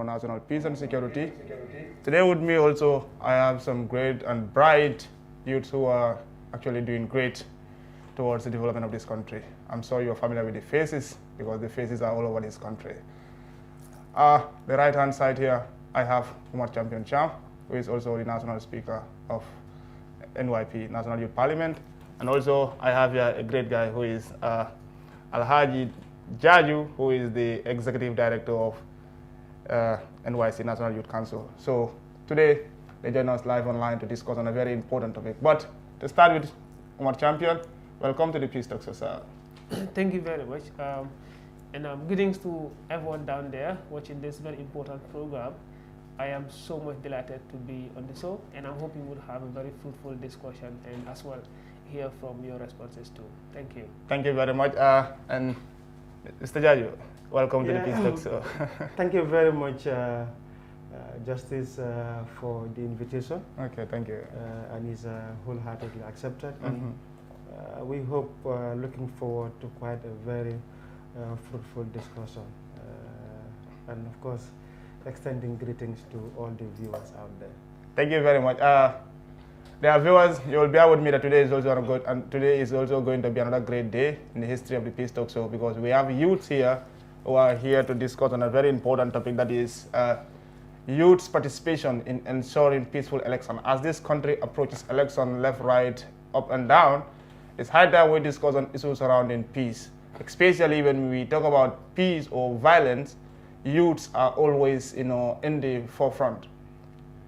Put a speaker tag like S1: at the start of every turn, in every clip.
S1: national peace and security. Today with me also, I have some great and bright youths who are actually doing great towards the development of this country. I'm sure you're familiar with the faces because the faces are all over this country. The right hand side here, I have Umar Champion Cham, who is also the National Speaker of NYP, National Youth Parliament. And also I have here a great guy who is Alhaji Jaju, who is the Executive Director of NYC, National Youth Council. So today they join us live online to discuss on a very important topic. But to start with, Umar Champion, welcome to the Peace Talk, sir.
S2: Thank you very much. And greetings to everyone down there watching this very important program. I am so much delighted to be on the show, and I'm hoping we'll have a very fruitful discussion and as well hear from your responses too. Thank you.
S1: Thank you very much. And Mr. Jaju, welcome to the Peace Talk. So.
S3: Thank you very much, Justice, for the invitation.
S1: Okay, thank you.
S3: And it's wholeheartedly accepted. And we hope, looking forward to quite a very fruitful discussion. And of course, extending greetings to all the viewers out there.
S1: Thank you very much. Dear viewers, you will bear with me that today is also going to be another great day in the history of the Peace Talk Show, because we have youths here who are here to discuss on a very important topic, that is youth's participation in ensuring peaceful election. As this country approaches election left, right, up and down, it's high time we discuss on issues surrounding peace. Especially when we talk about peace or violence, youths are always, in the forefront.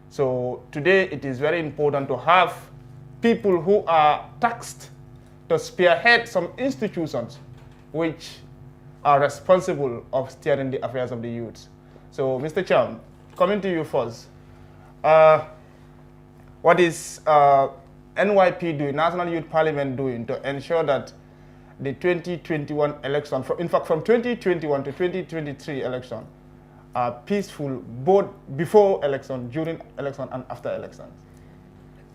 S1: So today it is very important to have people who are tasked to spearhead some institutions which are responsible of steering the affairs of the youths. So Mr. Cham, coming to you first, what is NYP doing, National Youth Parliament doing to ensure that the 2021 election, in fact from 2021 to 2023 election, are peaceful both before election, during election and after elections?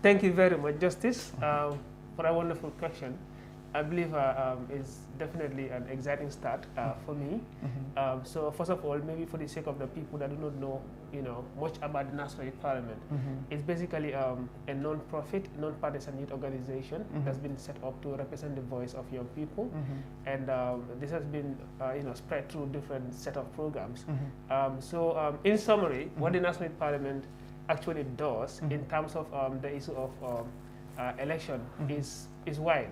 S2: Thank you very much, Justice, for a wonderful question. I believe it's definitely an exciting start for me. So first of all, maybe for the sake of the people that do not know, much about the National Youth Parliament, it's basically a non-profit, non-partisan youth organization that's been set up to represent the voice of young people, and this has been, spread through different set of programs. So in summary, what the National Youth Parliament actually does in terms of the issue of election is wide.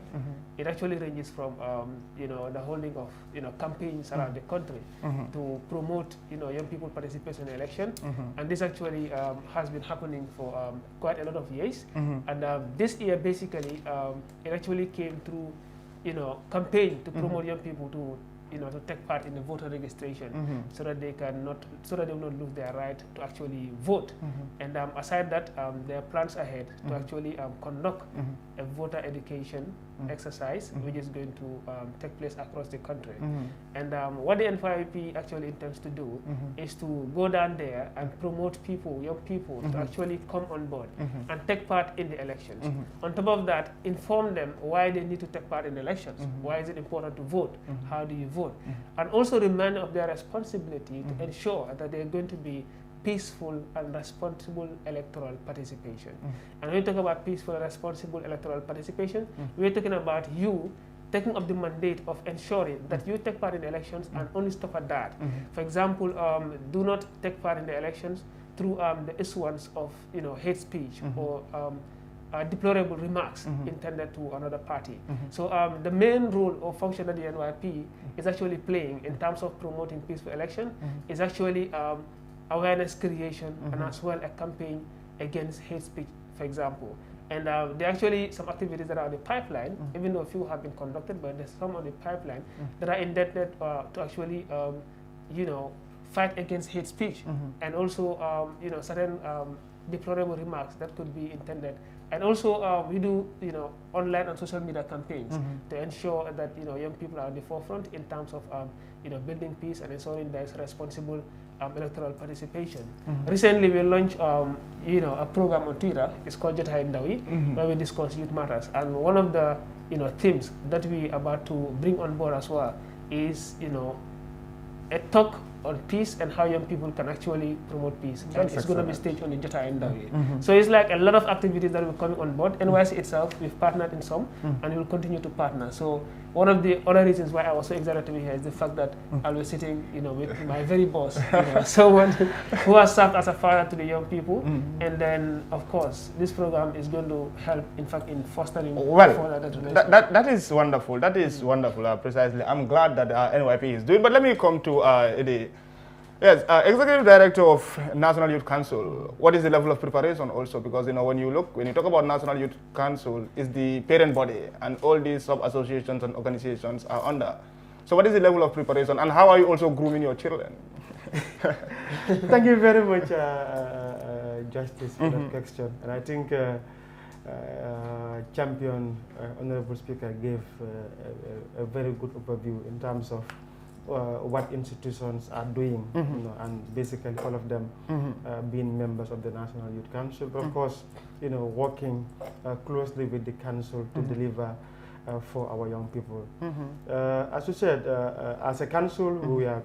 S2: It actually ranges from the holding of campaigns around the country to promote young people participation in election, and this actually has been happening for quite a lot of years. And this year basically it actually came through campaign to promote young people to take part in the voter registration, so that they will not lose their right to actually vote. And aside that, there are plans ahead to actually conduct a voter education exercise, which is going to take place across the country. And what the NYP actually intends to do is to go down there and promote people, young people, to actually come on board and take part in the elections. On top of that, inform them why they need to take part in the elections. Why is it important to vote? How do you vote? And also remind them of their responsibility to ensure that they're going to be peaceful and responsible electoral participation. And when we talk about peaceful and responsible electoral participation, we're talking about you taking up the mandate of ensuring that you take part in the elections and only stop at that. For example, do not take part in the elections through the issuance of hate speech or deplorable remarks intended to another party. So the main role or function that the NYP is actually playing in terms of promoting peaceful election is actually awareness creation and as well a campaign against hate speech, for example. And there are actually some activities that are on the pipeline, even though a few have been conducted, but there's some on the pipeline that are intended to actually, fight against hate speech and also, certain deplorable remarks that could be intended. And also, we do, online and social media campaigns to ensure that, young people are at the forefront in terms of, building peace and ensuring there's responsible electoral participation. Recently, we launched, a program on Twitter. It's called Jotai Ndawi, where we discuss youth matters. And one of the, themes that we are about to bring on board as well is, a talk on peace and how young people can actually promote peace. And it's going to be staged on the Jota and Dawi. So it's like a lot of activities that will come on board. NYC itself, we've partnered in some, and we'll continue to partner. So one of the other reasons why I was so excited to be here is the fact that I'll be sitting, with my very boss, someone who has served as a father to the young people. And then, of course, this program is going to help, in fact, in fostering further that relationship.
S1: That is wonderful. That is wonderful. Precisely. I'm glad that NYP is doing. But let me come to Executive Director of National Youth Council. What is the level of preparation also? Because when you talk about National Youth Council, is the parent body, and all these sub-associations and organizations are under. So what is the level of preparation, and how are you also grooming your children?
S3: Thank you very much, Justice, for that question. And I think Champion Honorable Speaker gave a very good overview in terms of what institutions are doing, and basically all of them being members of the National Youth Council. But of course, working closely with the council to deliver for our young people. As you said, as a council, we are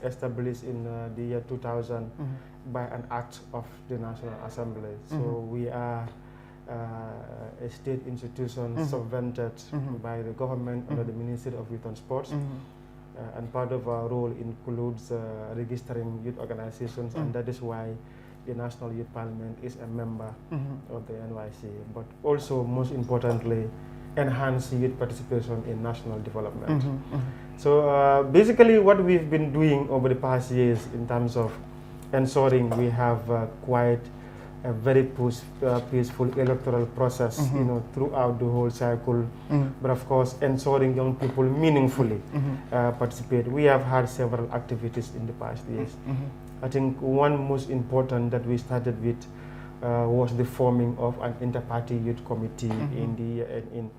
S3: established in the year 2000 by an act of the National Assembly. So we are a state institution subvented by the government under the Ministry of Youth and Sports. And part of our role includes registering youth organizations, and that is why the National Youth Parliament is a member of the NYC. But also, most importantly, enhance youth participation in national development. So basically what we've been doing over the past years in terms of ensuring we have quite a very peaceful electoral process, throughout the whole cycle. But of course, ensuring young people meaningfully participate. We have had several activities in the past years. I think one most important that we started with was the forming of an inter-party youth committee in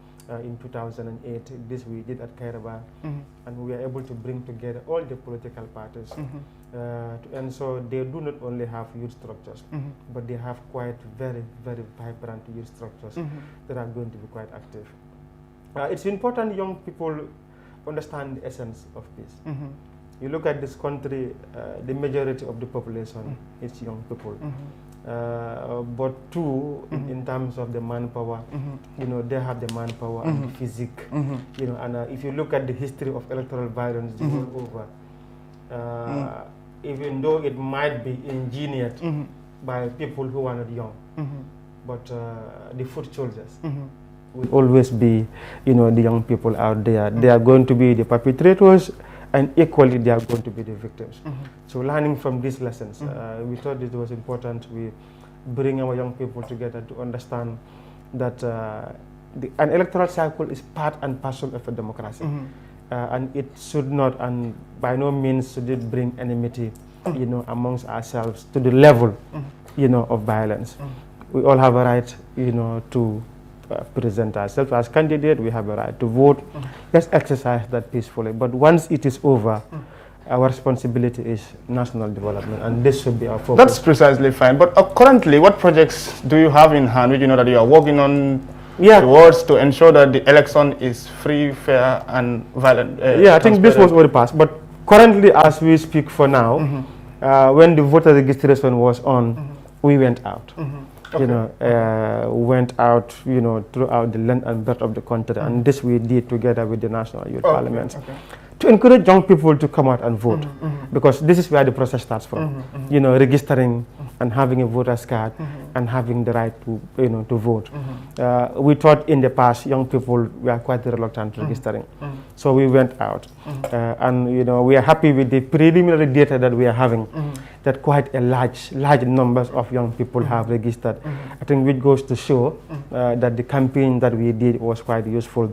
S3: 2008. This we did at Kairaba, and we were able to bring together all the political parties. And so they do not only have youth structures, but they have quite very, very vibrant youth structures that are going to be quite active. It's important young people understand the essence of peace. You look at this country, the majority of the population is young people. But two, in terms of the manpower, they have the manpower and the physique, and if you look at the history of electoral violence the world over, even though it might be engineered by people who are not young, but the foot soldiers will always be, the young people out there. They are going to be the perpetrators, and equally they are going to be the victims. So learning from these lessons, we thought it was important we bring our young people together to understand that an electoral cycle is part and parcel of a democracy. And it should not, and by no means should it bring enmity, amongst ourselves to the level, of violence. We all have a right, to present ourselves as candidates. We have a right to vote. Let's exercise that peacefully. But once it is over, our responsibility is national development, and this should be our focus.
S1: That's precisely fine. But currently, what projects do you have in hand, which that you are working on towards to ensure that the election is free, fair, and violent?
S3: I think this was already passed. But currently, as we speak for now, when the voter registration was on, we went out. Went out, throughout the length and breadth of the country, and this we did together with the National Youth Parliament. To encourage young people to come out and vote, because this is where the process starts from. Registering and having a voter's card and having the right to, to vote. We thought in the past young people were quite reluctant registering, so we went out, and we are happy with the preliminary data that we are having. That quite a large numbers of young people have registered. I think which goes to show that the campaign that we did was quite useful.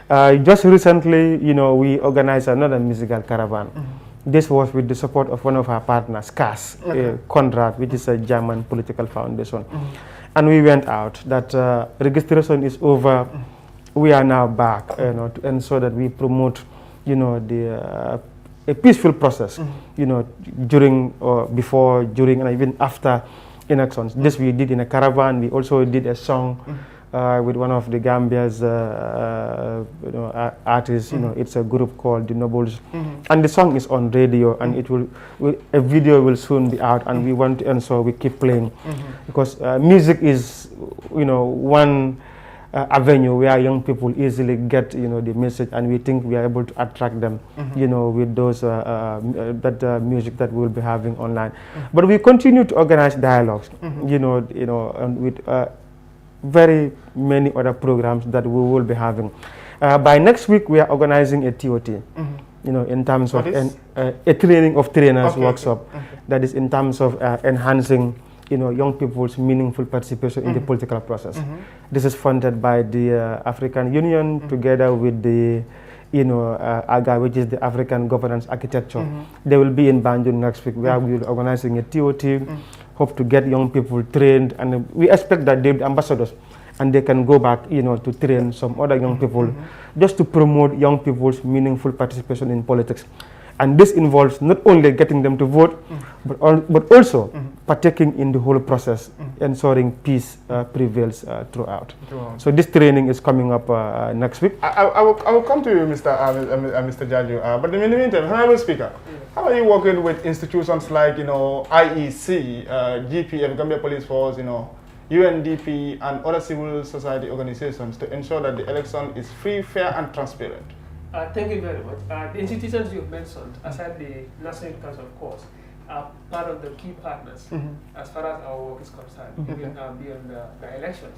S3: Just recently, we organized another musical caravan. This was with the support of one of our partners, CAS, Conrad, which is a German political foundation. And we went out. That registration is over. We are now back, to ensure that we promote, a peaceful process, during or before, during, and even after elections. This we did in a caravan. We also did a song with one of the Gambia's artists. It's a group called The Nobles, and the song is on radio, and a video will soon be out, and we want, and so we keep playing, because music is one avenue where young people easily get the message, and we think we are able to attract them with those music that we'll be having online. But we continue to organize dialogues with very many other programs that we will be having. By next week we are organizing a TOT, in terms of a training of trainers workshop, that is in terms of enhancing young people's meaningful participation in the political process. This is funded by the African Union together with the AGA, which is the African Governance Architecture. They will be in Banjul next week. We will be organizing a TOT, hope to get young people trained, and we expect that they'll be ambassadors, and they can go back to train some other young people, just to promote young people's meaningful participation in politics. And this involves not only getting them to vote, but also partaking in the whole process, ensuring peace prevails throughout. So this training is coming up next week.
S1: I will come to you, Mr. Jaju. But in the meantime, Honorable Speaker, how are you working with institutions like IEC, GPF, Gambia Police Force, UNDP, and other civil society organizations to ensure that the election is free, fair, and transparent?
S2: Thank you very much. The institutions you've mentioned, aside the National Council, of course, are part of the key partners as far as our work is concerned, even beyond the elections.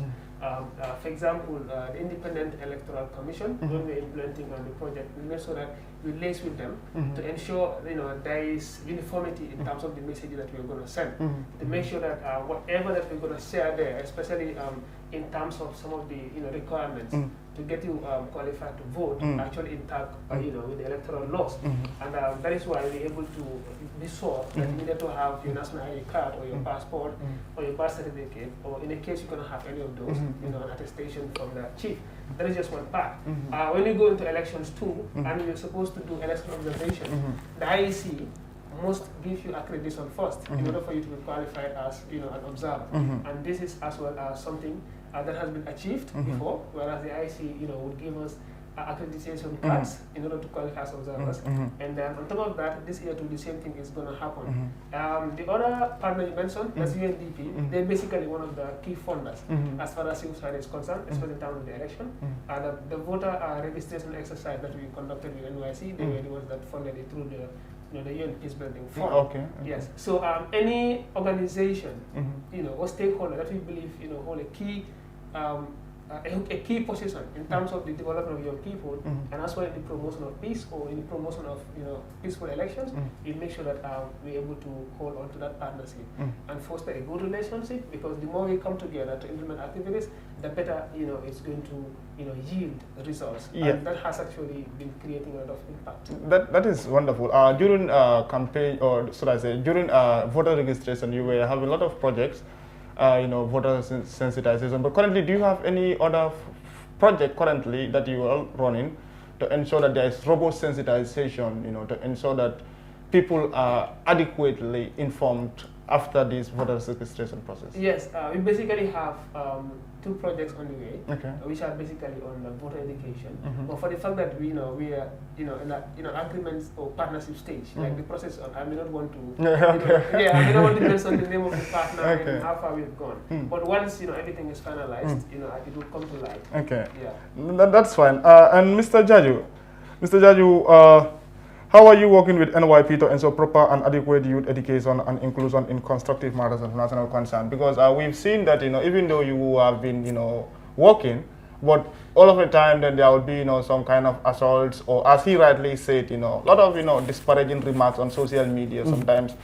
S2: For example, the Independent Electoral Commission, when we're implementing on the project, we make sure that we liaise with them to ensure there is uniformity in terms of the message that we're going to send, to make sure that whatever that we're going to share there, especially in terms of some of the requirements to get you qualified to vote, actually intact with the electoral laws. And that is why we're able to be sure that you need to have your national ID card or your passport or your birth certificate, or in the case you're going to have any of those, an attestation from the chief. That is just one part. When you go into elections too, and you're supposed to do election observation, the IEC must give you accreditation first in order for you to be qualified as an observer. And this is as well as something that has been achieved before, whereas the IEC would give us accreditation cards in order to qualify as observers. And then on top of that, this year too, the same thing is going to happen. The other partner you mentioned, that's UNDP, they're basically one of the key funders as far as civil society is concerned, especially in terms of the election. And the voter registration exercise that we conducted with NYC, they were the ones that funded it through the UN Peace Building Fund.
S1: Okay.
S2: Yes. So any organization, or stakeholder that we believe, hold a key position in terms of the development of your people, and as well in the promotion of peace or in the promotion of peaceful elections, we make sure that we're able to hold on to that partnership and foster a good relationship, because the more we come together to implement activities, the better it's going to yield results. And that has actually been creating a lot of impact.
S1: That is wonderful. During campaign, or should I say, during voter registration, you were having a lot of projects. Voter sensitization. But currently, do you have any other project currently that you are running to ensure that there is robust sensitization, to ensure that people are adequately informed after this voter registration process?
S2: Yes, we basically have 2 projects on the way,
S1: okay,
S2: which are basically on voter education. But for the fact that we are in agreements or partnership stage, like the process, I may not want to I may not want to mention the name of the partner and how far we've gone. But once everything is finalized, it will come to light.
S1: Okay,
S2: yeah,
S1: that's fine. And Mr. Jaju, how are you working with NYP to ensure proper and adequate youth education and inclusion in constructive matters of national concern? Because we've seen that even though you have been working, but all of the time then there will be some kind of assaults, or as he rightly said, a lot of disparaging remarks on social media sometimes.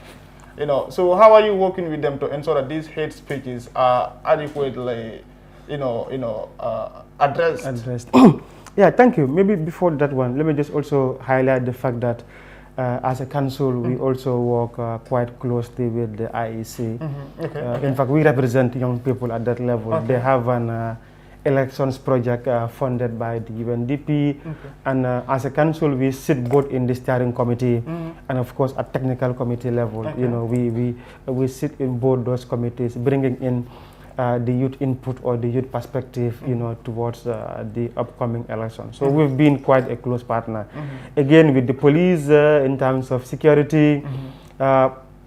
S1: So how are you working with them to ensure that these hate speeches are adequately addressed?
S3: Yeah, thank you. Maybe before that one, let me just also highlight the fact that as a council, we also work quite closely with the IEC. In fact, we represent young people at that level. They have an elections project funded by the UNDP, and as a council, we sit both in the steering committee and, of course, at technical committee level. We sit in both those committees, bringing in the youth input or the youth perspective, you know, towards the upcoming election. So we've been quite a close partner. Again, with the police in terms of security,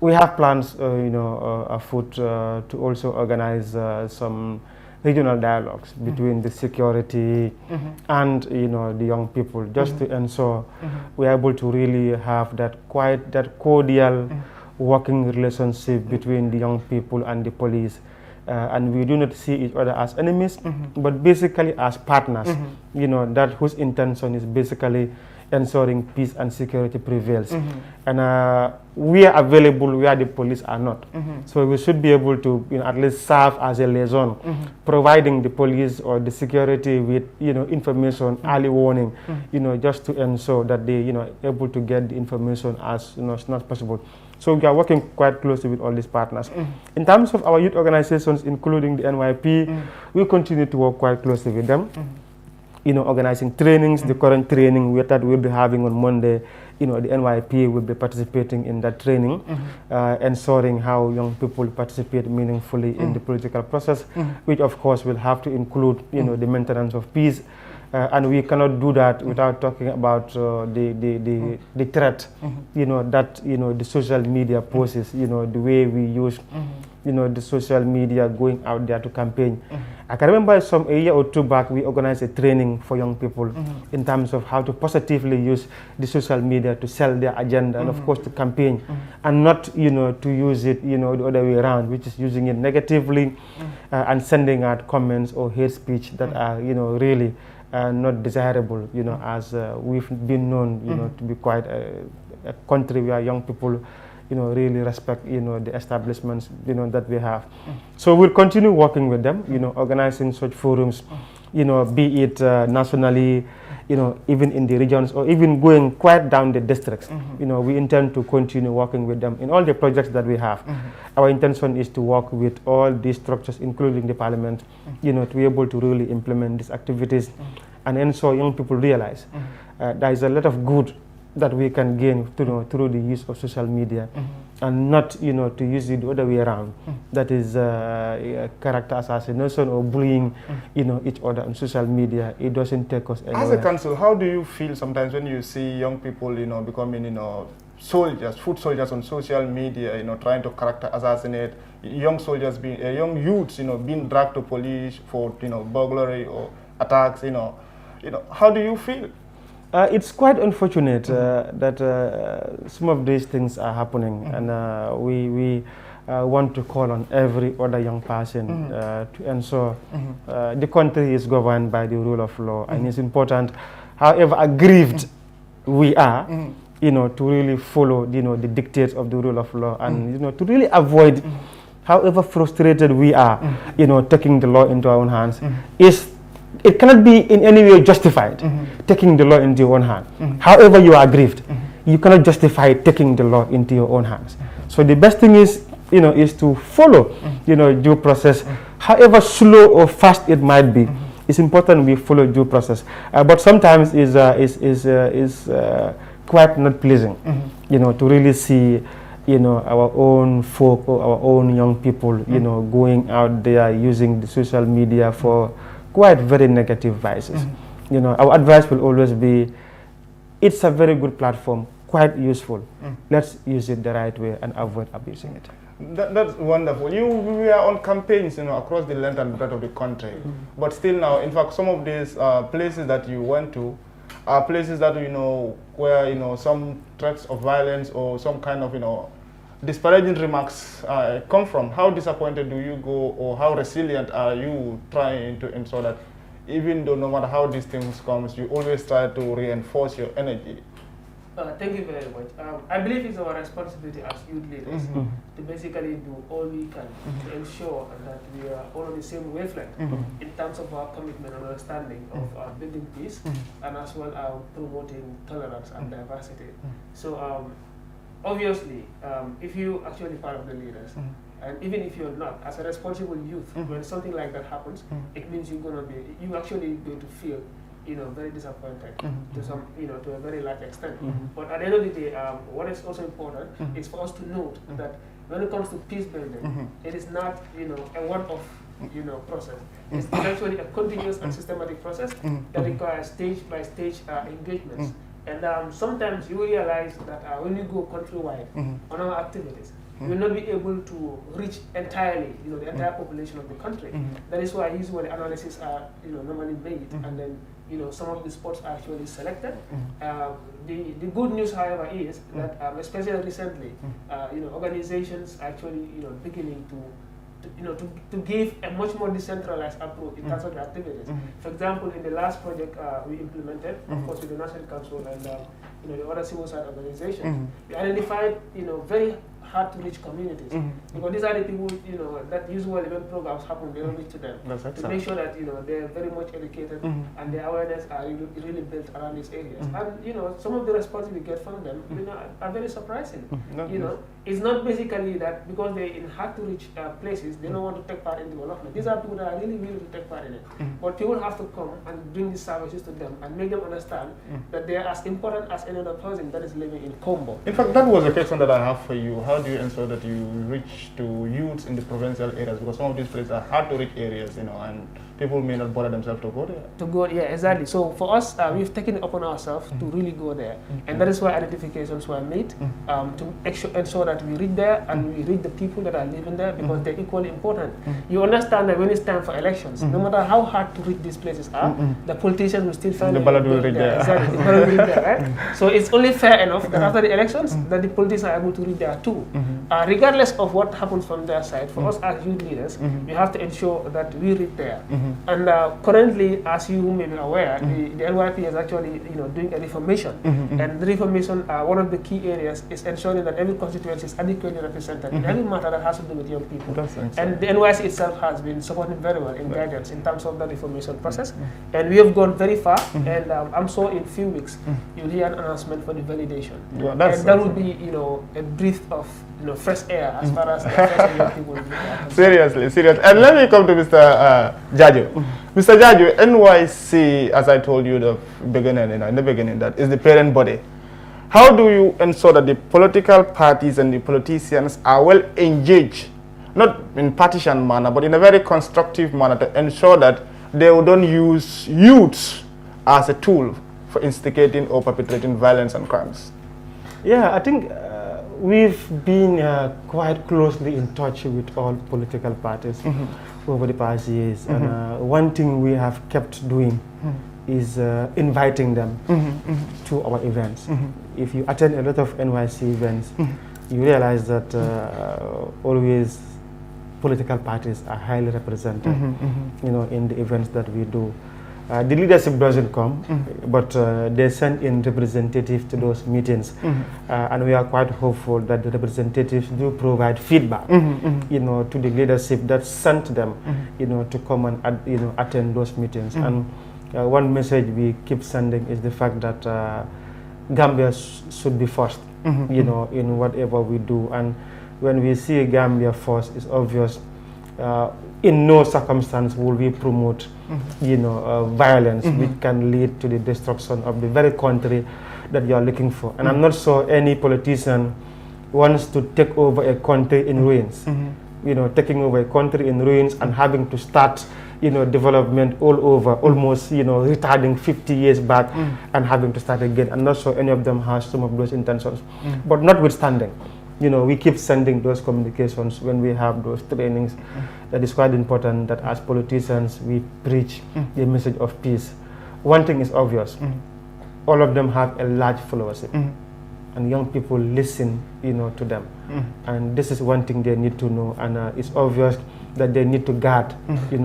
S3: we have plans, you know, afoot to also organize some regional dialogues between the security and, you know, the young people, just to ensure we are able to really have that cordial working relationship between the young people and the police. And we do not see each other as enemies, but basically as partners, you know, that whose intention is basically ensuring peace and security prevails. And we are available where the police are not. So we should be able to, you know, at least serve as a liaison, providing the police or the security with, you know, information, early warning, you know, just to ensure that they, you know, able to get the information as, you know, as soon as possible. So we are working quite closely with all these partners. In terms of our youth organizations, including the NYP, we continue to work quite closely with them. You know, organizing trainings, the current training that we'll be having on Monday, you know, the NYP will be participating in that training, ensuring how young people participate meaningfully in the political process, which of course will have to include, you know, the maintenance of peace. And we cannot do that without talking about the threat, you know, that, you know, the social media poses, you know, the way we use, you know, the social media going out there to campaign. I can remember a year or two back, we organized a training for young people in terms of how to positively use the social media to sell their agenda and of course to campaign, and not, you know, to use it, you know, the other way around, which is using it negatively and sending out comments or hate speech that are, you know, really not desirable, you know, as we've been known, you know, to be quite a country where young people, you know, really respect, you know, the establishments, you know, that we have. So we'll continue working with them, you know, organizing such forums, you know, be it nationally, you know, even in the regions, or even going quite down the districts. You know, we intend to continue working with them in all the projects that we have. Our intention is to work with all these structures, including the parliament, you know, to be able to really implement these activities and ensure young people realize there is a lot of good that we can gain, you know, through the use of social media, and not, you know, to use it the other way around. That is character assassination or bullying, you know, each other on social media. It doesn't take us anywhere.
S1: As a council, how do you feel sometimes when you see young people, you know, becoming, you know, soldiers, foot soldiers on social media, you know, trying to character assassinate young soldiers, young youths, you know, being dragged to police for, you know, burglary or attacks, you know, how do you feel?
S3: It's quite unfortunate that some of these things are happening, and we want to call on every other young person to ensure the country is governed by the rule of law, and it's important, however aggrieved we are, you know, to really follow, you know, the dictates of the rule of law, and, you know, to really avoid, however frustrated we are, you know, taking the law into our own hands. It cannot be in any way justified taking the law into your own hand. However you are aggrieved, you cannot justify taking the law into your own hands. So the best thing is, you know, is to follow, you know, due process, however slow or fast it might be. It's important we follow due process, but sometimes is quite not pleasing, you know, to really see, you know, our own folk or our own young people, you know, going out there using the social media for quite very negative vices. You know, our advice will always be, it's a very good platform, quite useful. Let's use it the right way and avoid abusing it.
S1: That's wonderful. We are on campaigns, you know, across the length and breadth of the country. But still now, in fact, some of these places that you went to are places that, you know, where, you know, some threats of violence or some kind of, you know, disparaging remarks come from. How disappointed do you go, or how resilient are you trying to ensure that even though no matter how these things comes, you always try to reinforce your energy?
S2: Thank you very much. I believe it's our responsibility as youth leaders to basically do all we can to ensure that we are all on the same wavelength in terms of our commitment and understanding of building peace and as well as promoting tolerance and diversity. So obviously, if you actually part of the leaders, and even if you're not, as a responsible youth, when something like that happens, it means you actually going to feel, you know, very disappointed to some, you know, to a very large extent. But at the end of the day, what is also important is for us to note that when it comes to peace building, it is not, you know, a one-off process. It's actually a continuous and systematic process that requires stage-by-stage engagements. And sometimes you realize that when you go countrywide on our activities, you will not be able to reach entirely, the entire population of the country. That is why usually analyses are, normally made, and then, some of the spots are actually selected. The good news, however, is that especially recently, organizations actually, beginning to give a much more decentralized approach in terms of the activities. For example, in the last project we implemented, of course, with the National Council and the other civil society organizations, we identified very hard to reach communities because these are the people that usually when programs happen they don't reach to them. To make sure that they're very much educated and their awareness are really built around these areas. And some of the responses we get from them are very surprising. It's not basically that because they're in hard to reach places they don't want to take part in development. These are people that are really willing to take part in it. But people have to come and bring these services to them and make them understand that they are as important as any other person that is living in Combo.
S1: In fact, that was a question that I have for you. How do you ensure that you reach to youths in the provincial areas? Because some of these places are hard to reach areas, and people may not bother themselves to go there.
S2: Yeah, exactly. So for us, we've taken it upon ourselves to really go there. And that is why identifications were made to ensure that we reach there and we reach the people that are living there because they're equally important. You understand that when it's time for elections, no matter how hard to reach these places are, the politicians will still find
S1: the ballot will reach there.
S2: Exactly, the ballot will reach there, right? So it's only fair enough that after the elections, that the politicians are able to reach there too. Regardless of what happens from their side, for us as youth leaders, we have to ensure that we reach there. And currently, as you may be aware, the NYP is actually doing a reformation. And the reformation, one of the key areas is ensuring that every constituency is adequately represented in every matter that has to do with young people. And the NYC itself has been supporting very well in guidance in terms of the reformation process. And we have gone very far, and I'm sure in a few weeks, you'll hear an announcement for the validation.
S1: Yeah,
S2: and that would be, a breath of fresh air as far as the first young people will be.
S1: Seriously. And let me come to Mr. Jaju. Mr. Jaju, NYC, as I told you in the beginning, that is the parent body. How do you ensure that the political parties and the politicians are well engaged, not in partisan manner, but in a very constructive manner to ensure that they don't use youth as a tool for instigating or perpetrating violence and crimes?
S3: Yeah, I think we've been quite closely in touch with all political parties over the past years. And one thing we have kept doing is inviting them to our events. If you attend a lot of NYC events, you realize that always political parties are highly represented, in the events that we do. The leadership doesn't come, but they send in representatives to those meetings, and we are quite hopeful that the representatives do provide feedback, to the leadership that sent them, to come and attend those meetings. And one message we keep sending is the fact that Gambia should be first, in whatever we do. And when we see Gambia first, it's obvious. In no circumstance will we promote, violence, which can lead to the destruction of the very country that you are looking for. And I'm not sure any politician wants to take over a country in ruins. Taking over a country in ruins and having to start, development all over, almost, retarding 50 years back and having to start again. I'm not sure any of them has some of those intentions. But notwithstanding, we keep sending those communications when we have those trainings. That is quite important that as politicians we preach the message of peace. One thing is obvious, all of them have a large followership, and young people listen, to them. And this is one thing they need to know, and it's obvious that they need to guard,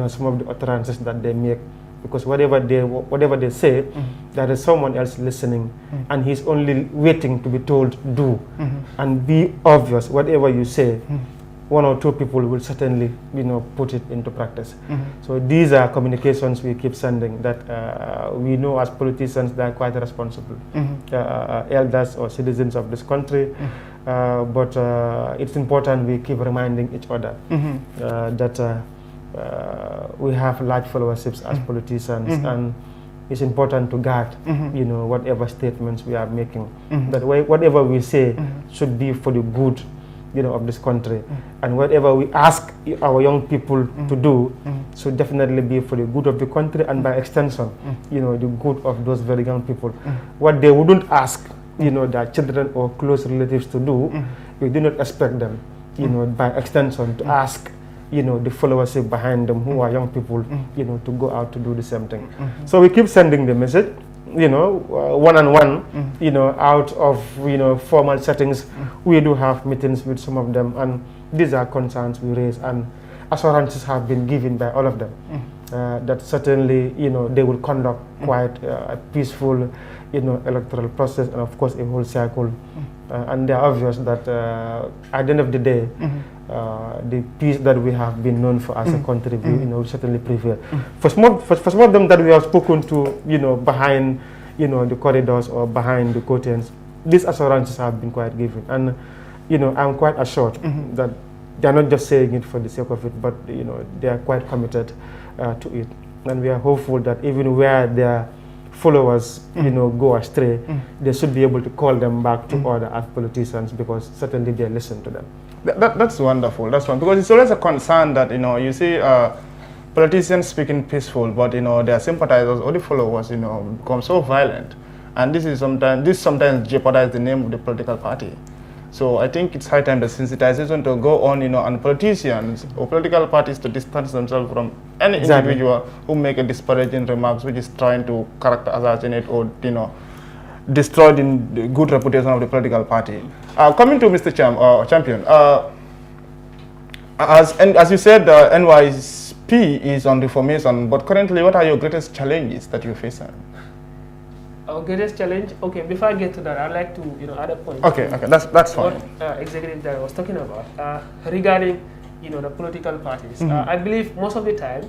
S3: some of the utterances that they make, because whatever they say, there is someone else listening, and he's only waiting to be told do, and be obvious. Whatever you say, one or two people will certainly, put it into practice. So these are communications we keep sending that we know as politicians they are quite responsible, elders or citizens of this country. But it's important we keep reminding each other that we have large followerships as politicians, and it's important to guard, whatever statements we are making. That whatever we say should be for the good, of this country. And whatever we ask our young people to do should definitely be for the good of the country and by extension, the good of those very young people. What they wouldn't ask, their children or close relatives to do, we do not expect them, by extension to ask, the followership behind them who are young people, to go out to do the same thing. So we keep sending the message, one-on-one, out of, formal settings. We do have meetings with some of them, and these are concerns we raise, and assurances have been given by all of them that certainly, they will conduct quite a peaceful, electoral process, and of course a whole cycle. And they're obvious that at the end of the day, the peace that we have been known for as a country will certainly prevail. For some of them that we have spoken to, behind, the corridors or behind the curtains, these assurances have been quite given. And, I'm quite assured that they're not just saying it for the sake of it, but, they are quite committed to it. And we are hopeful that even where their followers, go astray, they should be able to call them back to order as politicians, because certainly they listen to them.
S1: That's wonderful. That's one, because it's always a concern that you see politicians speaking peaceful, but their sympathizers or the followers become so violent, and this sometimes jeopardizes the name of the political party. So I think it's high time the sensitization to go on, and politicians or political parties to distance themselves from any individual who make a disparaging remarks which is trying to character assassinate or destroy the good reputation of the political party. Coming to Mr. Champion, as you said, NYP is on reformation, but currently, what are your greatest challenges that you're facing?
S2: Our greatest challenge. Okay, before I get to that, I'd like to add a point.
S1: Okay, that's fine.
S2: What executive that I was talking about regarding the political parties. I believe most of the time,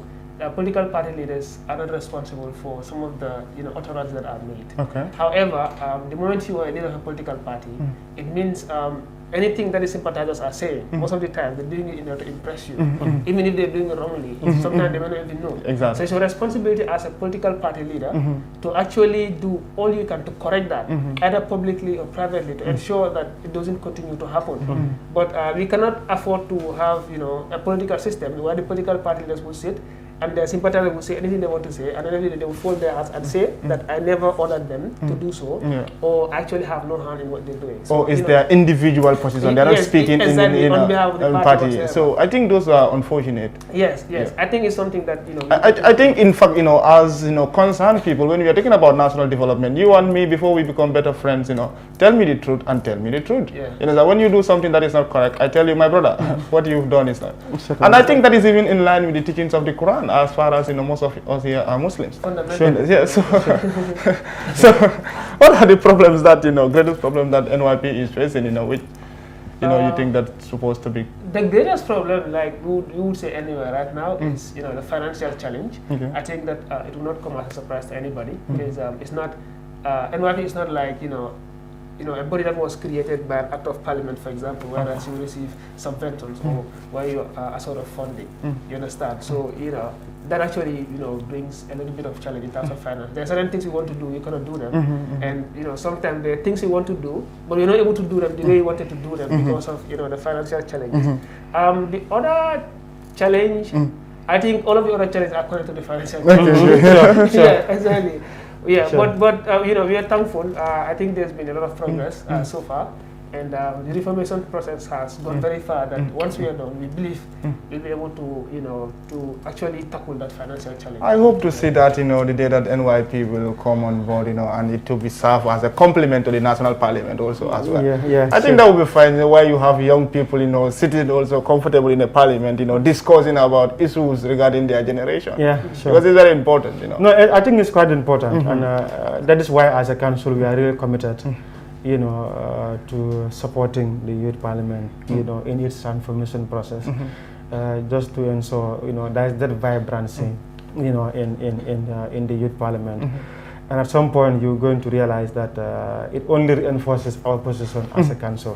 S2: political party leaders are not responsible for some of the utterances that are made.
S1: Okay.
S2: However, the moment you are a leader of a political party, it means anything that the sympathizers are saying, most of the time they're doing it in order to impress you, even if they're doing it wrongly. Sometimes they may not even know.
S1: Exactly.
S2: So it's your responsibility as a political party leader to actually do all you can to correct that, either publicly or privately, to ensure that it doesn't continue to happen. But we cannot afford to have a political system where the political party leaders will sit and their sympathizers will say anything they want to say, and then they will fold their hands and say that I never ordered them to do so, or actually have no hand in what they're doing. So,
S1: or is their individual position? They're not speaking in
S2: on behalf of the party.
S1: So I think those are unfortunate.
S2: Yes. I think it's something that
S1: I think, in fact, as concerned people, when we are talking about national development, you and me, before we become better friends, tell me the truth and tell me the truth. That when you do something that is not correct, I tell you, my brother, what you've done is not. And I think that is even in line with the teachings of the Quran, as far as most of us here are Muslims.
S2: Fundamentally.
S1: So what are the problems that greatest problem that NYP is facing? Which you think that's supposed to be?
S2: The greatest problem, like you would say anywhere right now, is the financial challenge.
S1: Okay.
S2: I think that it will not come as a surprise to anybody, because it's not NYP is not like a body that was created by an act of parliament, for example, whereas you receive subventions or where you a sort of funding. You understand? So that actually brings a little bit of challenge in terms of finance. There are certain things you want to do, you cannot do them, and sometimes there are things you want to do, but you're not able to do them the way you wanted to do them because of the financial challenges. The other challenge, I think all of the other challenges are connected to the financial challenge. Yeah, exactly. Yeah, sure. but we are thankful. I think there's been a lot of progress so far, and the reformation process has gone very far. That once we are done, we believe we'll be able to to actually tackle that financial challenge.
S1: I hope to see that the day that NYP will come on board, and it will be served as a complement to the national parliament also as well. I think that will be fine. Why you have young people, sitting also comfortable in the parliament, discussing about issues regarding their generation.
S3: Yeah, sure.
S1: Because it's very important,
S3: No, I think it's quite important, and that is why, as a council, we are really committed, to supporting the youth parliament, in its transformation process, just to ensure, there is that vibrancy, in the youth parliament. And at some point, you're going to realize that it only reinforces our position as a council,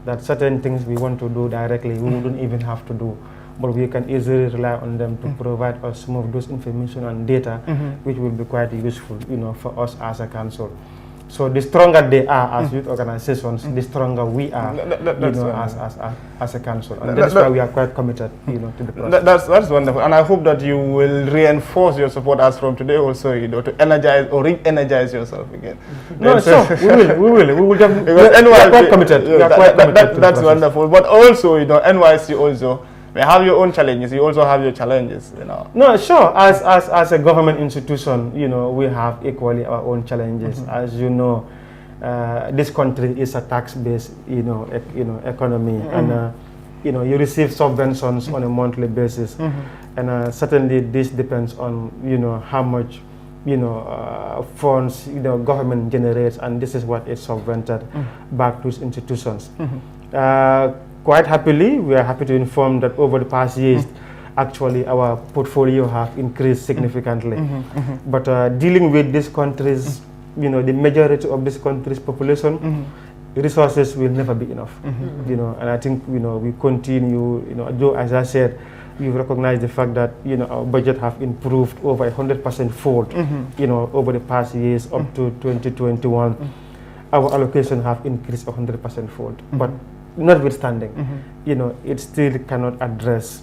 S3: that certain things we want to do directly, we wouldn't even have to do, but we can easily rely on them to provide us some of those information and data, which will be quite useful, for us as a council. So the stronger they are as youth organizations, the stronger we are, as a council. And that's why we are quite committed, to the process.
S1: That's wonderful, and I hope that you will reinforce your support as from today also, to energize or re-energize yourself again.
S3: No, so we will definitely.
S1: Because
S3: we are quite committed.
S1: That's wonderful. But also, NYSC also. We have your own challenges. You also have your challenges,
S3: No, sure. As a government institution, we have equally our own challenges. As you know, this country is a tax-based, economy, and you receive subventions on a monthly basis, and certainly this depends on how much funds government generates, and this is what is subvented back to institutions. Quite happily, we are happy to inform that over the past years, actually our portfolio have increased significantly. But dealing with these countries, the majority of this country's population, resources will never be enough. And I think we continue. Though as I said, we recognize the fact that our budget have improved over 100% fold. Over the past years up to 2021, our allocation have increased 100% fold. But notwithstanding, it still cannot address,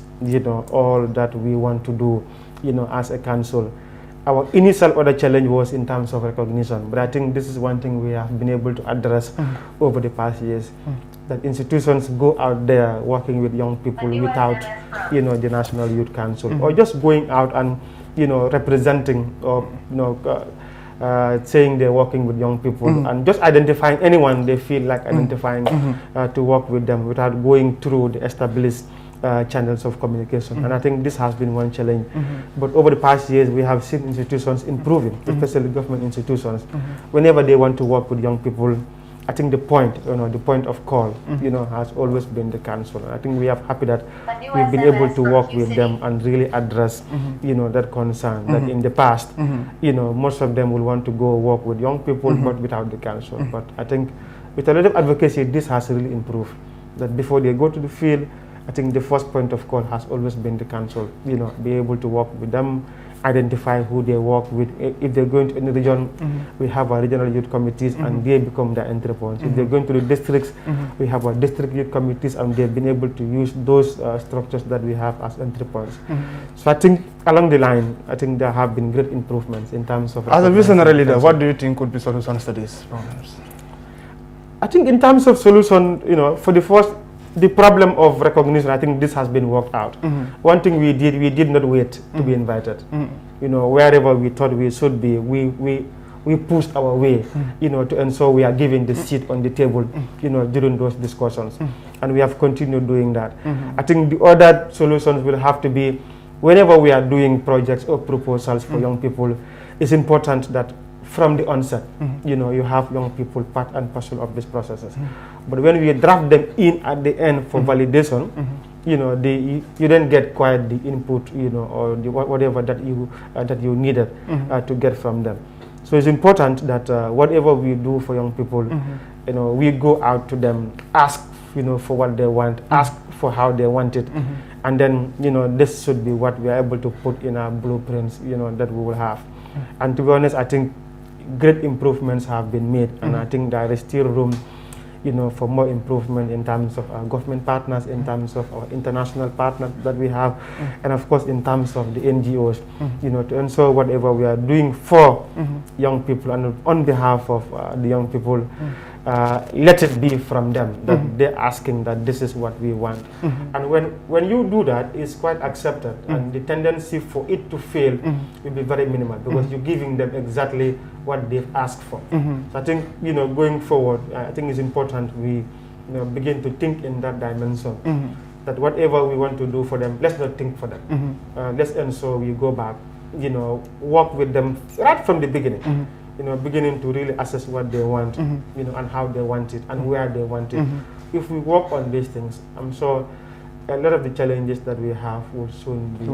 S3: all that we want to do, as a council. Our initial other challenge was in terms of recognition, but I think this is one thing we have been able to address over the past years, that institutions go out there working with young people without, the National Youth Council, or just going out and, representing or, saying they're working with young people and just identifying anyone they feel like identifying to work with them without going through the established channels of communication. And I think this has been one challenge. But over the past years, we have seen institutions improving, especially government institutions. Whenever they want to work with young people, I think the point of call, has always been the council. And I think we are happy that we've been able to work with them and really address, that concern. That in the past, most of them will want to go work with young people, but without the council. But I think with a lot of advocacy, this has really improved. That before they go to the field, I think the first point of call has always been the council. Be able to work with them, identify who they work with. If they're going to any region, we have our regional youth committees, and they become the entry points. If they're going to the districts, we have our district youth committees, and they've been able to use those structures that we have as entry points. So I think along the line, I think there have been great improvements in terms of.
S1: As a visionary leader, what do you think could be solutions to these problems?
S3: I think in terms of solution, for the problem of recognition, I think this has been worked out. One thing we did not wait to be invited. Wherever we thought we should be, we pushed our way, to ensure we are giving the seat on the table, during those discussions. And we have continued doing that. I think the other solutions will have to be, whenever we are doing projects or proposals for young people, it's important that from the onset, you have young people part and parcel of these processes. But when we draft them in at the end for validation, you then get quite the input, or whatever that you needed to get from them. So it's important that whatever we do for young people, we go out to them, ask, for what they want, ask for how they want it, and then, this should be what we are able to put in our blueprints, that we will have. And to be honest, I think great improvements have been made, and I think there is still room, for more improvement in terms of our government partners, in terms of our international partners that we have, and of course in terms of the NGOs, to ensure whatever we are doing for young people and on behalf of the young people, let it be from them, that they're asking that this is what we want. And when you do that, it's quite accepted, and the tendency for it to fail will be very minimal, because you're giving them exactly what they've asked for. So I think, going forward, I think it's important we begin to think in that dimension, that whatever we want to do for them, let's not think for them. Let's ensure we go back, work with them right from the beginning. Beginning to really assess what they want, and how they want it, and where they want it. If we work on these things, I'm sure a lot of the challenges that we have will soon be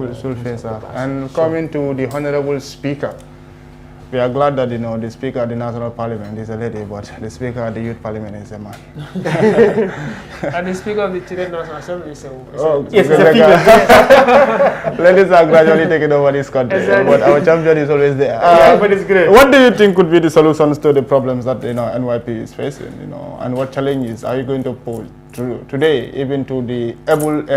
S1: phase out. And coming to the Honorable Speaker, we are glad that the Speaker of the National Parliament is a lady, but the Speaker of the Youth Parliament is a man.
S2: And the Speaker of the Children's National Assembly is a
S3: Yes, it's a female.
S1: Ladies are gradually taking over this country, but our champion is always there.
S3: Yeah, but it's great.
S1: What do you think could be the solutions to the problems that NYP is facing? And what challenges are you going to pose today, even to the able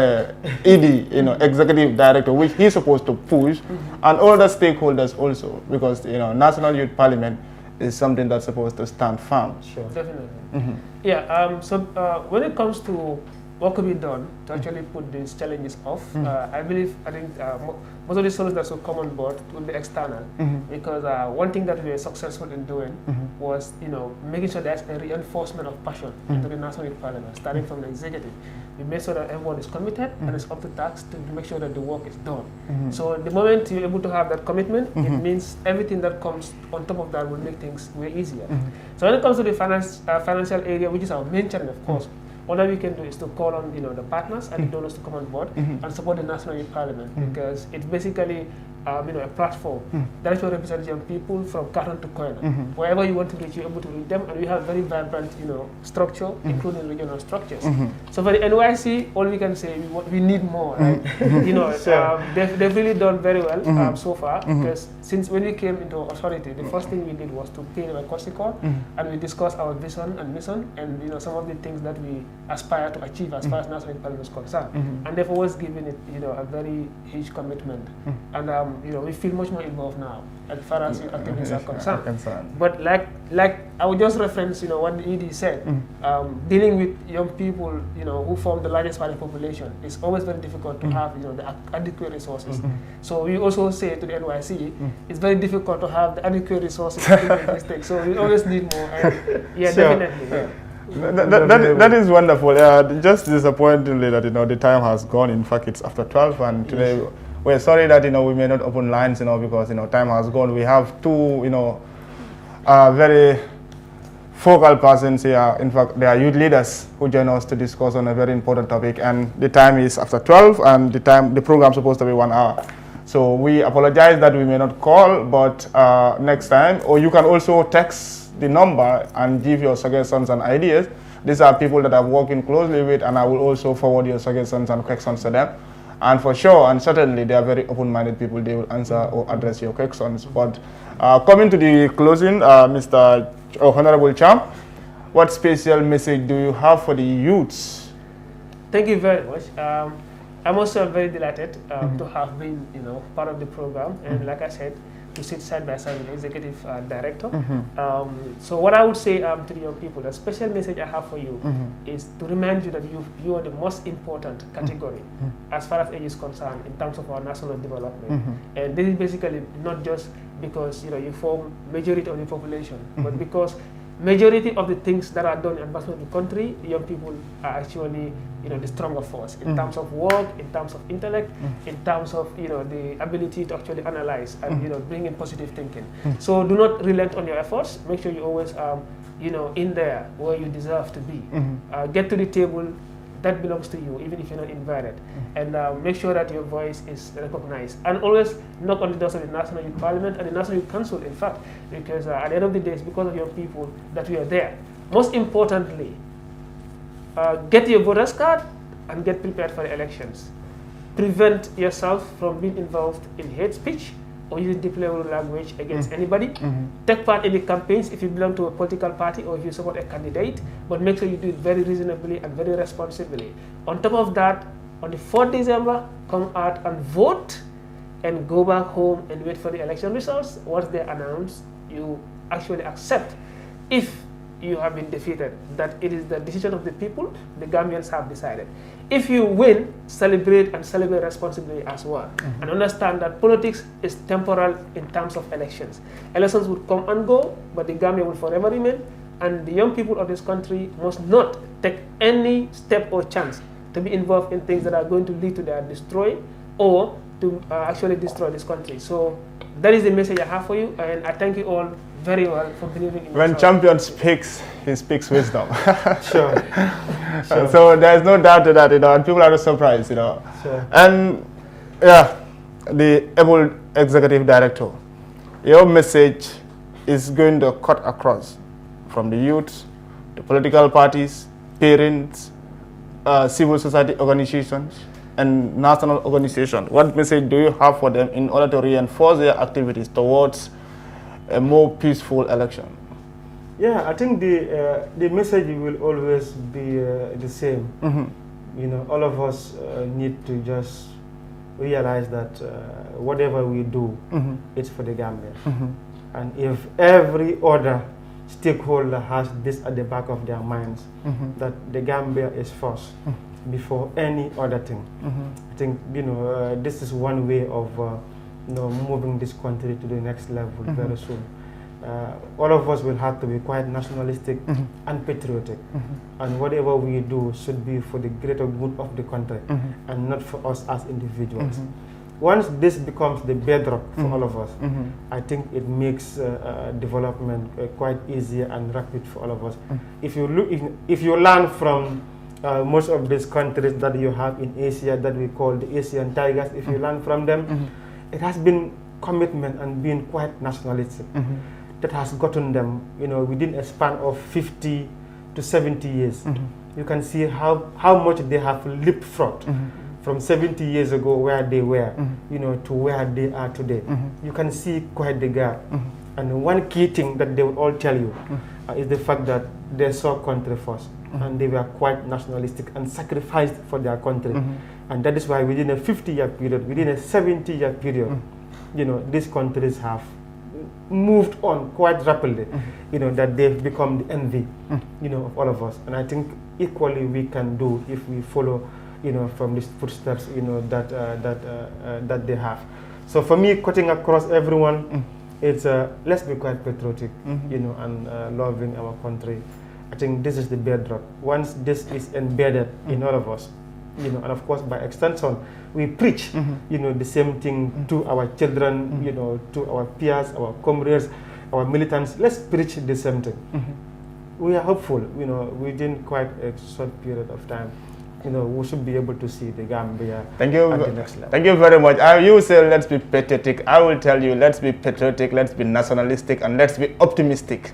S1: ED, executive director, which he's supposed to push, and all the stakeholders also, because National Youth Parliament is something that's supposed to stand firm.
S3: Sure.
S2: Definitely. Yeah. So when it comes to what could be done to actually put these challenges off, I think most of the solutions that will come on board will be external, because one thing that we were successful in doing was, making sure there's a reinforcement of passion into the National Youth Parliament, starting from the executive. We make sure that everyone is committed and is up to task to make sure that the work is done. So the moment you're able to have that commitment, it means everything that comes on top of that will make things way easier. So when it comes to the financial area, which is our main challenge, of course, all that we can do is to call on the partners and the donors to come on board and support the National Youth Parliament, because it's basically a platform that actually represents young people from Carton to Koina. Wherever you want to reach, you're able to reach them, and we have very vibrant structure, including regional structures. So for the NYC, all we can say, we need more. Right? They've really done very well so far, because since when we came into authority, the first thing we did was to pay a courtesy call, and we discussed our vision and mission, and some of the things that we aspire to achieve as far as National Youth Parliament is concerned. And they've always given it a very huge commitment. And we feel much more involved now as far as activities are concerned. But like I would just reference what the ED said, dealing with young people who form the largest part of the population is always very difficult to have the adequate resources. So we also say to the NYC, it's very difficult to have the adequate resources to do these things. So we always need more. And definitely. Yeah.
S1: That is wonderful. Just disappointingly that the time has gone. In fact, it's after 12, and today we're sorry that we may not open lines because time has gone. We have two very focal persons here. In fact, they are youth leaders who join us to discuss on a very important topic, and the time is after 12, and the program is supposed to be 1 hour. So we apologize that we may not call, but next time, or you can also text the number and give your suggestions and ideas. These are people that I'm working closely with, and I will also forward your suggestions and questions to them. And for sure, and certainly, they are very open-minded people. They will answer or address your questions. But coming to the closing, Mr. Honorable Champ, what special message do you have for the youths?
S2: Thank you very much. I'm also very delighted to have been, part of the program, and like I said, to sit side by side with the executive director. So what I would say to the young people, the special message I have for you is to remind you that you are the most important category as far as age is concerned in terms of our national development. And this is basically not just because you form majority of the population, but because majority of the things that are done in advancement of the country, young people are actually the stronger force in terms of work, in terms of intellect, in terms of the ability to actually analyze and bring in positive thinking. So do not relent on your efforts. Make sure you always in there where you deserve to be. Get to the table that belongs to you, even if you're not invited. And make sure that your voice is recognized. And always knock on the doors of the National Youth Parliament and the National Youth Council, in fact, because at the end of the day, it's because of young people that we are there. Most importantly, get your voter's card and get prepared for the elections. Prevent yourself from being involved in hate speech or using deplorable language against anybody. Take part in the campaigns if you belong to a political party or if you support a candidate, but make sure you do it very reasonably and very responsibly. On top of that, on the 4th December, come out and vote and go back home and wait for the election results. Once they're announced, you actually accept, if you have been defeated, that it is the decision of the people. The Gambians have decided. If you win, celebrate and celebrate responsibly as well. And understand that politics is temporal in terms of elections. Elections would come and go, but the Gambia will forever remain. And the young people of this country must not take any step or chance to be involved in things that are going to lead to their destroy or to actually destroy this country. So that is the message I have for you, and I thank you all very well for believing in
S1: When champion speaks, he speaks wisdom.
S3: Sure.
S1: So there's no doubt to that, and people are surprised, Sure. And the able executive director, your message is going to cut across from the youth, the political parties, parents, civil society organizations, and national organizations. What message do you have for them in order to reinforce their activities towards a more peaceful election?
S3: Yeah, I think the message will always be the same. You know, all of us need to just realize that whatever we do, it's for the Gambia. And if every other stakeholder has this at the back of their minds, that the Gambia is first before any other thing, I think, you know, this is one way of you know, moving this country to the next level very soon. All of us will have to be quite nationalistic and patriotic, and whatever we do should be for the greater good of the country and not for us as individuals. Once this becomes the bedrock for all of us, I think it makes development quite easier and rapid for all of us. If you look, if you learn from most of these countries that you have in Asia that we call the Asian tigers, if you learn from them, it has been commitment and being quite nationalistic that has gotten them, you know, within a span of 50 to 70 years. You can see how much they have leapfrogged from 70 years ago where they were, you know, to where they are today. You can see quite the gap. And one key thing that they will all tell you is the fact that they saw country first, and they were quite nationalistic and sacrificed for their country. And that is why within a 50-year period, within a 70-year period, you know, these countries have moved on quite rapidly, you know, that they've become the envy, you know, of all of us. And I think equally we can do if we follow, you know, from these footsteps, you know, that they have. So for me, cutting across everyone, it's let's be quite patriotic, you know, and loving our country. I think this is the bedrock. Once this is embedded in all of us, you know, and of course by extension, we preach, you know, the same thing to our children, you know, to our peers, our comrades, our militants. Let's preach the same thing. We are hopeful, you know, within quite a short period of time, you know, we should be able to see the Gambia at the next level.
S1: Thank you very much. You say let's be patriotic. I will tell you let's be patriotic, let's be nationalistic, and let's be optimistic.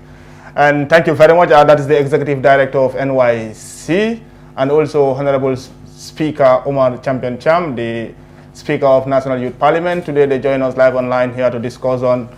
S1: And thank you very much. That is the Executive Director of NYC, and also Honorable Speaker Omar Champion Cham, the Speaker of National Youth Parliament. Today they join us live online here to discuss on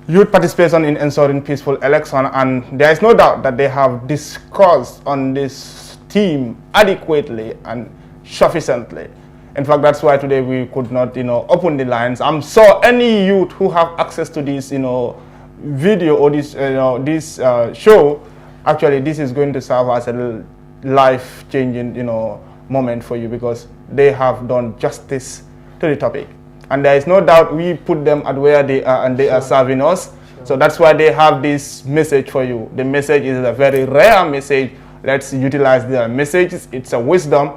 S1: youth participation in ensuring peaceful election, and there is no doubt that they have discussed on this theme adequately and sufficiently. In fact, that's why today we could not, you know, open the lines. I'm sure any youth who have access to this, you know, video or this, you know, this show, actually this is going to serve as a life-changing, you know, moment for you, because they have done justice to the topic, and there is no doubt we put them at where they are, and they are serving us. So that's why they have this message for you. The message is a very rare message. Let's utilize their messages. It's a wisdom.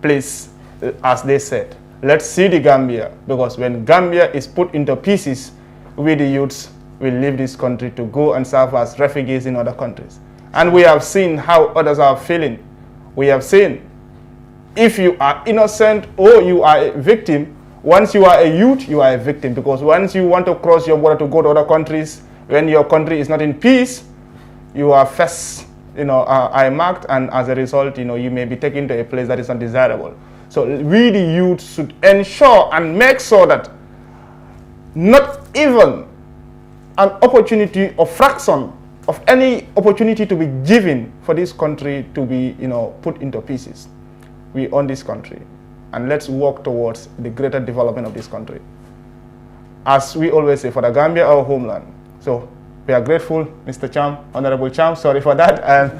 S1: Please, as they said, let's see the Gambia, because when Gambia is put into pieces, we the youths will leave this country to go and serve as refugees in other countries. And we have seen how others are feeling. We have seen if you are innocent or you are a victim, once you are a youth, you are a victim, because once you want to cross your border to go to other countries, when your country is not in peace, you are first, you know, eye marked, and as a result, you know, you may be taken to a place that is undesirable. So we the youth should ensure and make sure that not even an opportunity or fraction of any opportunity to be given for this country to be, you know, put into pieces. We own this country, and let's work towards the greater development of this country. As we always say, for the Gambia, our homeland. So we are grateful, Mr. Cham, Honorable Cham, sorry for that, and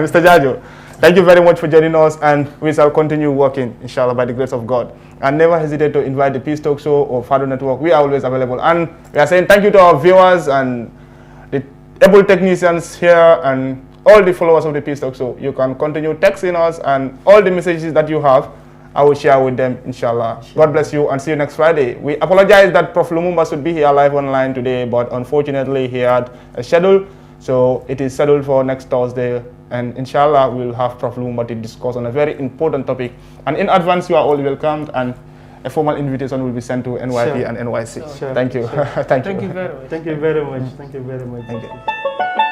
S1: Mr. Jajo. Thank you very much for joining us, and we shall continue working, inshallah, by the grace of God. And never hesitate to invite the Peace Talk Show or Fado Network. We are always available. And we are saying thank you to our viewers and the able technicians here and all the followers of the Peace Talk Show. You can continue texting us, and all the messages that you have, I will share with them, inshallah. God bless you, and see you next Friday. We apologize that Prof. Lumumba should be here live online today, but unfortunately he had a schedule. So it is scheduled for next Thursday, and inshallah we'll have Prof. Lumumba to discuss on a very important topic. And in advance, you are all welcomed, and a formal invitation will be sent to NYP
S3: Sure.
S1: and NYC.
S2: Sure.
S1: Thank you.
S3: Sure.
S1: Thank you.
S2: Thank you very much.
S3: Thank you very much. Thank you very much.
S1: Thank you.
S3: Justice.